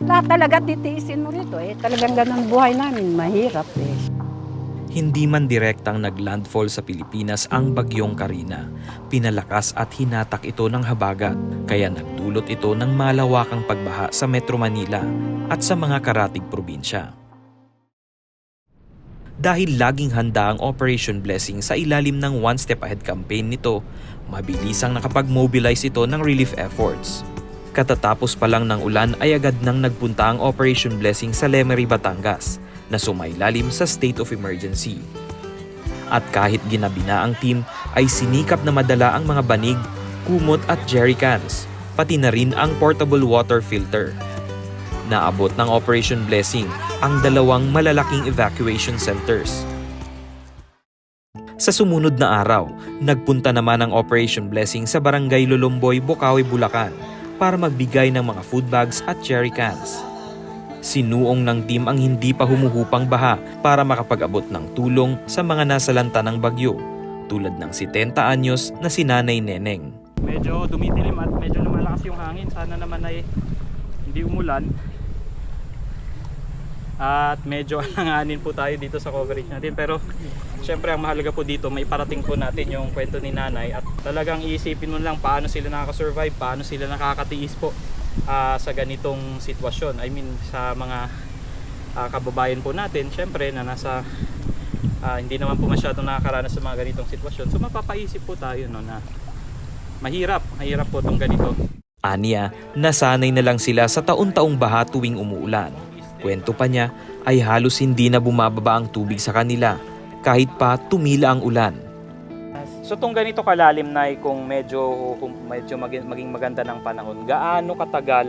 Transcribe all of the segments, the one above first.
Lahat talaga titiisin mo rito eh. Talagang ganun buhay namin, mahirap eh. Hindi man direktang naglandfall sa Pilipinas ang bagyong Karina. Pinalakas at hinatak ito ng habagat, kaya nagdulot ito ng malawakang pagbaha sa Metro Manila at sa mga karatig probinsya. Dahil laging handa ang Operation Blessing sa ilalim ng One Step Ahead campaign nito, mabilisang nakapag-mobilize ito ng relief efforts. Katatapos pa lang ng ulan ay agad nang nagpunta ang Operation Blessing sa Lemery, Batangas, na sumailalim sa state of emergency. At kahit ginabi na ang team, ay sinikap na madala ang mga banig, kumot at jerrycans, pati na rin ang portable water filter. Naabot ng Operation Blessing ang 2 malalaking evacuation centers. Sa sumunod na araw, nagpunta naman ang Operation Blessing sa Barangay Lolomboy, Bocaue, Bulacan para magbigay ng mga food bags at jerrycans. Sinuong ng team ang hindi pa humuhupang baha para makapag-abot ng tulong sa mga nasalanta ng bagyo, tulad ng 70 anyos na si Nanay Neneng. Medyo dumidilim at medyo lumalakas yung hangin. Sana naman ay hindi umulan. At medyo alanganin po tayo dito sa coverage natin. Pero syempre ang mahalaga po dito, may parating po natin yung kwento ni Nanay. At talagang iisipin mo lang paano sila nakaka-survive, paano sila nakakatiis po sa ganitong sitwasyon. I mean sa mga kababayan po natin, syempre na nasa hindi naman po masyadong nakakaranas sa mga ganitong sitwasyon. So mapapaisip po tayo no, na mahirap po itong ganito. Aniya, nasanay na lang sila sa taon-taong baha tuwing umuulan. Kwento pa niya ay halos hindi na bumababa ang tubig sa kanila kahit pa tumila ang ulan. So itong ganito kalalim na kung medyo maging maganda ng panahon, gaano katagal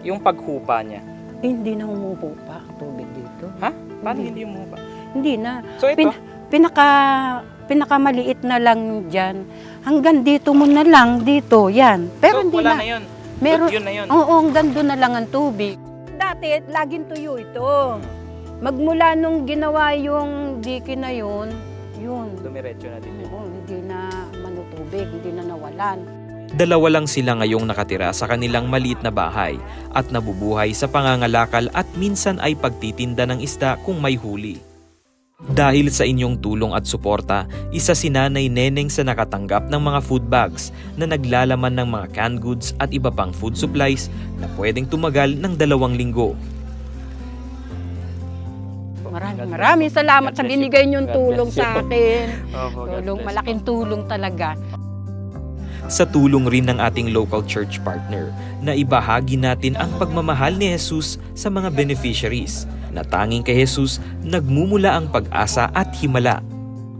yung paghupa niya? Hindi na humuhupa ang tubig dito. Ha? Paano hindi humuhupa? Hindi na. So ito? Pinakamaliit na lang dyan. Hanggang dito mo na lang, dito, yan. Pero so, hindi wala na. na yun? Meron, yun na yun? Oo, hanggang doon na lang ang tubig. Dati, laging tuyo ito. Magmula nung ginawa yung dike na yun, Dumiretso na din. oo, hindi na manutubig, hindi na nawalan. 2 lang sila ngayong nakatira sa kanilang maliit na bahay at nabubuhay sa pangangalakal at minsan ay pagtitinda ng isda kung may huli. Dahil sa inyong tulong at suporta, isa si Nanay Neneng sa nakatanggap ng mga food bags na naglalaman ng mga canned goods at iba pang food supplies na pwedeng tumagal ng 2 linggo. Maraming salamat sa binigay niyong tulong sa akin. Tulong, Malaking tulong talaga. Sa tulong rin ng ating local church partner na ibahagi natin ang pagmamahal ni Jesus sa mga beneficiaries na tanging kay Jesus nagmumula ang pag-asa at himala.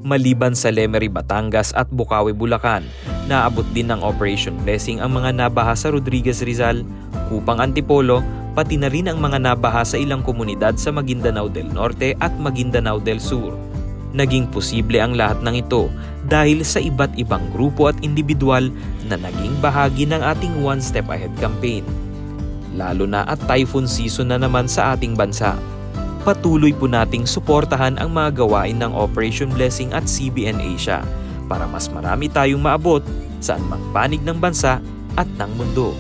Maliban sa Lemery, Batangas at Bocaue, Bulacan, naabot din ng Operation Blessing ang mga nabaha sa Rodriguez, Rizal, Cupang, Antipolo, pati na rin ang mga nabaha sa ilang komunidad sa Maguindanao del Norte at Maguindanao del Sur. Naging posible ang lahat ng ito dahil sa iba't ibang grupo at individual na naging bahagi ng ating One Step Ahead campaign. Lalo na at typhoon season na naman sa ating bansa. Patuloy po nating suportahan ang mga gawain ng Operation Blessing at CBN Asia para mas marami tayong maabot saan mang panig ng bansa at ng mundo.